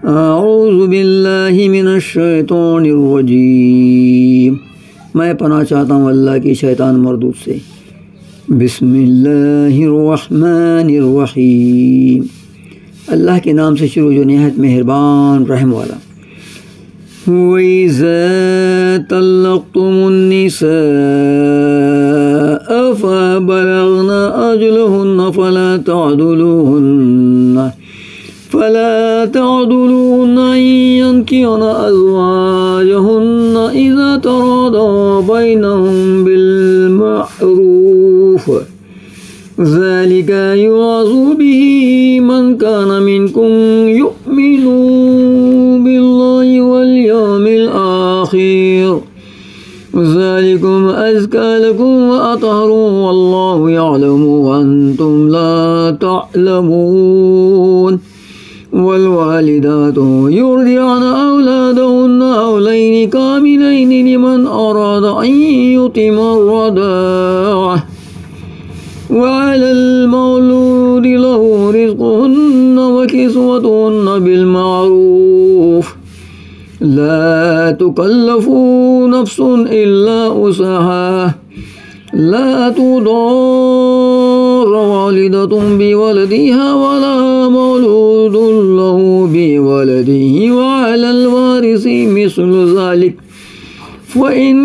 औज़ु बिल्लाहि मिनश्शैतानिर्रजीम। मैं पनाह चाहता हूँ अल्लाह की शैतान मरदूद से। बिस्मिल्लाहिर्रहमानिर्रहीम। अल्लाह के नाम से शुरू जो निहायत मेहरबान रहम वाला। वइज़ा तल्लक़्तुमुन्निसाअ फ़बलग़ना अजलहुन्ना फ़ला तअदुलूहुन्ना अन यन्किहना अज़वाजहुन्ना इज़ा तरादौ बैनहुम बिल्मअरूफ़ ज़ालिका युअज़ु बिही मन कान मिनकुम युमिनु बिल्लाहि वल यौमिल आखिर ज़ालिकुम अज़का लकुम व अतहरु वल्लाहु यअलमु व अंतुम ला तअलमून। वल्वालिदातु युर्दिअना औलादहुन्ना हौलैनि कामिलैनि लिमन अरादा अन युतिम्मा अर्रदाअह वअलल मौलूदि लहु रिज़्क़ुहुन्ना व किस्वतुहुन्ना बिल्मअरूफ़ ला तुकल्लफु नफ्सुन इल्ला वुसअहा ला तुदर्र वालिदतुन बिवलदिहा वला मौलूदुन लहु बिवलदिही वअलल वारिसि मिस्लु ज़ालिक फ़इन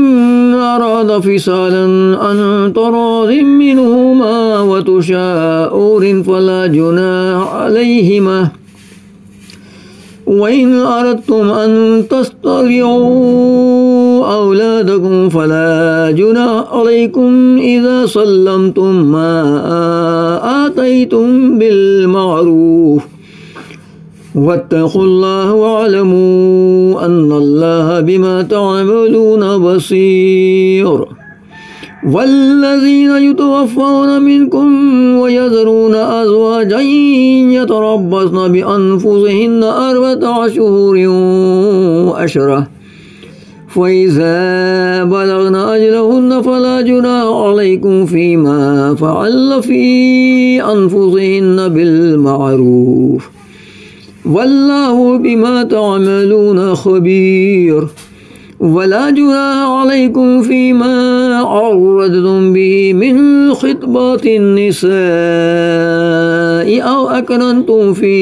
अरादा फ़िसालन अन तराज़िम मिनहुमा व तशाऊरिन फ़ला जुनाह अलैहिमा वइन अरदतुम अन तस्तरदिऊ औलादकुम फ़ला जुनाह अलैकुम इज़ा सल्लमतुम मा आतैतुम बिल्मअरूफ़ वत्तक़ुल्लाह वअलमू अन्नल्लाह बिमा तअमलून बसीर। वल्लज़ीना युतवफ़्फ़ौना मिनकुम वयज़रूना अज़वाजन यतरब्बस्न बिअन्फुसिहिन्ना अर्बअता अशहुरिन वअशरा फ़इज़ा बलग़ना अजलहुन्ना फ़ला जुनाह अलैकुम फ़ीमा फ़अल्न फ़ी अन्फुसिहिन्ना बिल्मअरूफ़ वल्लाहु बिमा तअमलून ख़बीर। वला जुनाह अलैकुम फ़ीमा अर्रदतुम बिही मिन ख़ित्बतिन निसाइ औ अकनन्तुम फ़ी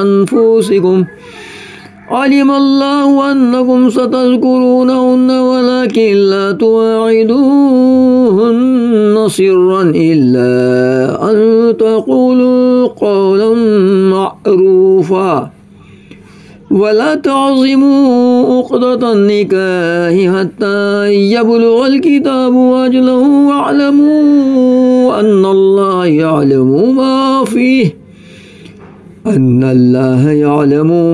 अनफुसिकुम अलिमल्लाहु अन्नकुम सतज़कुरूनहुन्ना वलाकिन ला तुवाइदूहुन्ना सिर्रन इल्ला अन तक़ूलू क़ौलन मअरूफ़ा वला तअज़िमू उक़दतन निकाहि हत्ता यबलुगल किताबु अजलहु वअलमू अन्नल्लाह यअलमु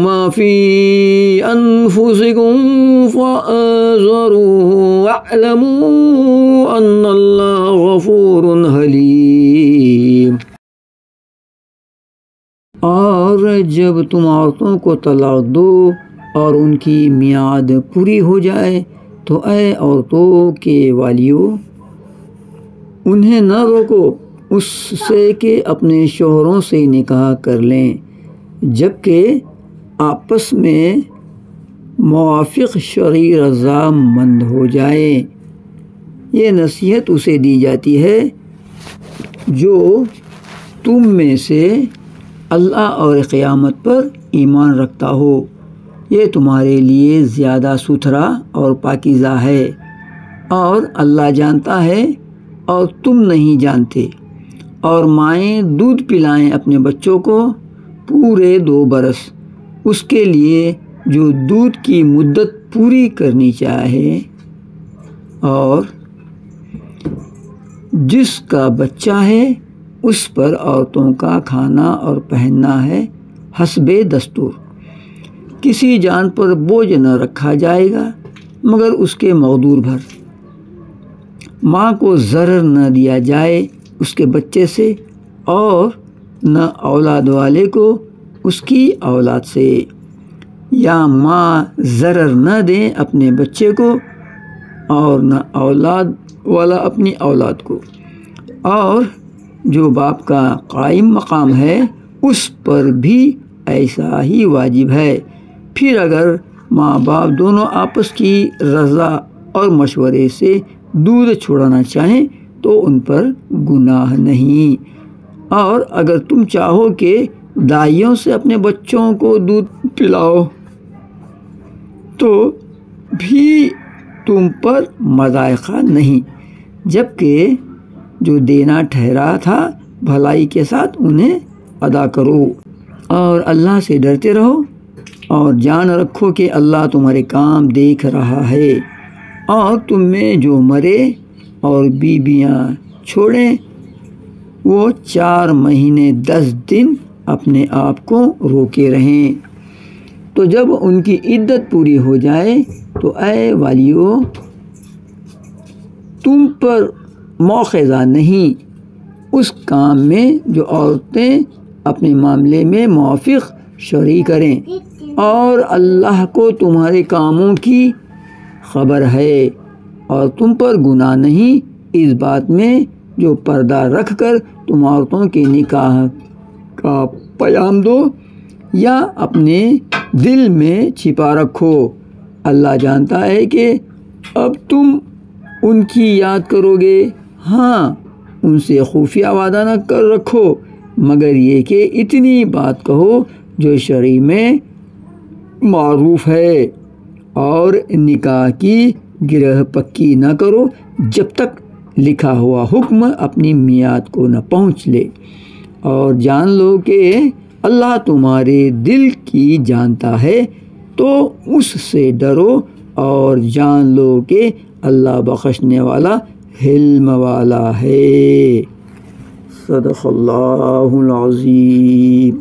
मा फ़ी अनफुसिकुम फ़अज़रूहु वअलमू अन्नल्लाह गफ़ूरुन हलीम। और जब तुम औरतों को तलाक दो और उनकी मियाद पूरी हो जाए तो ऐ औरतों के वालियों उन्हें न रोको उससे कि अपने शोहरों से निकाह कर लें जबकि आपस में मुवाफ़िक़ शरई रज़ामंद हो जाए। ये नसीहत उसे दी जाती है जो तुम में से अल्लाह और क़यामत पर ईमान रखता हो। ये तुम्हारे लिए ज़्यादा सुथरा और पाकीज़ा है और अल्लाह जानता है और तुम नहीं जानते। और माएँ दूध पिलाएं अपने बच्चों को पूरे 2 बरस उसके लिए जो दूध की मुद्दत पूरी करनी चाहे और जिसका बच्चा है उस पर औरतों का खाना और पहनना है हस्बे दस्तूर। किसी जान पर बोझ न रखा जाएगा मगर उसके मक़दूर भर। माँ को ज़रर न दिया जाए उसके बच्चे से और न औलाद वाले को उसकी औलाद से, या माँ ज़रर न दें अपने बच्चे को और न औलाद वाला अपनी औलाद को। और जो बाप का कायम मकाम है उस पर भी ایسا ہی واجب ہے۔ پھر اگر ماں باپ دونوں آپس کی رضا اور مشورے سے دودھ چھوڑانا چاہیں تو ان پر گناہ نہیں، اور اگر تم چاہو کہ دائیوں سے اپنے بچوں کو دودھ پلاؤ تو بھی تم پر مضائقہ نہیں، جبکہ جو دینا ٹھہرا تھا بھلائی کے ساتھ انہیں ادا کرو، اور اللہ سے ڈرتے رہو، اور جان رکھو کہ اللہ تمہارے کام دیکھ رہا ہے۔ اور تم میں جو مرے اور بیویاں چھوڑیں وہ 4 مہینے 10 دن اپنے آپ کو روکے رہیں، تو جب ان کی عدت پوری ہو جائے تو اے والیو تم پر مؤاخذہ نہیں اس کام میں جو عورتیں اپنے معاملے میں موافق شرعی کریں، اور اللہ کو تمہارے کاموں کی خبر ہے، اور تم پر گناہ نہیں اس بات میں جو پردہ رکھ کر تم عورتوں کے نکاح کا پیام دو یا اپنے دل میں چھپا رکھو۔ اللہ جانتا ہے کہ اب تم ان کی یاد کرو گے، ہاں ان سے خفیہ وعدہ نہ کر رکھو، مگر یہ کہ اتنی بات کہو جو شرع میں معروف ہے، اور نکاح کی گرہ پکی نہ کرو جب تک لکھا ہوا حکم اپنی میعاد کو نہ پہنچ لے، اور جان لو کہ اللہ تمہارے دل کی جانتا ہے، تو اس سے ڈرو، اور جان لو کہ اللہ بخشنے والا حلم والا ہے۔ صدق اللہ العظیم۔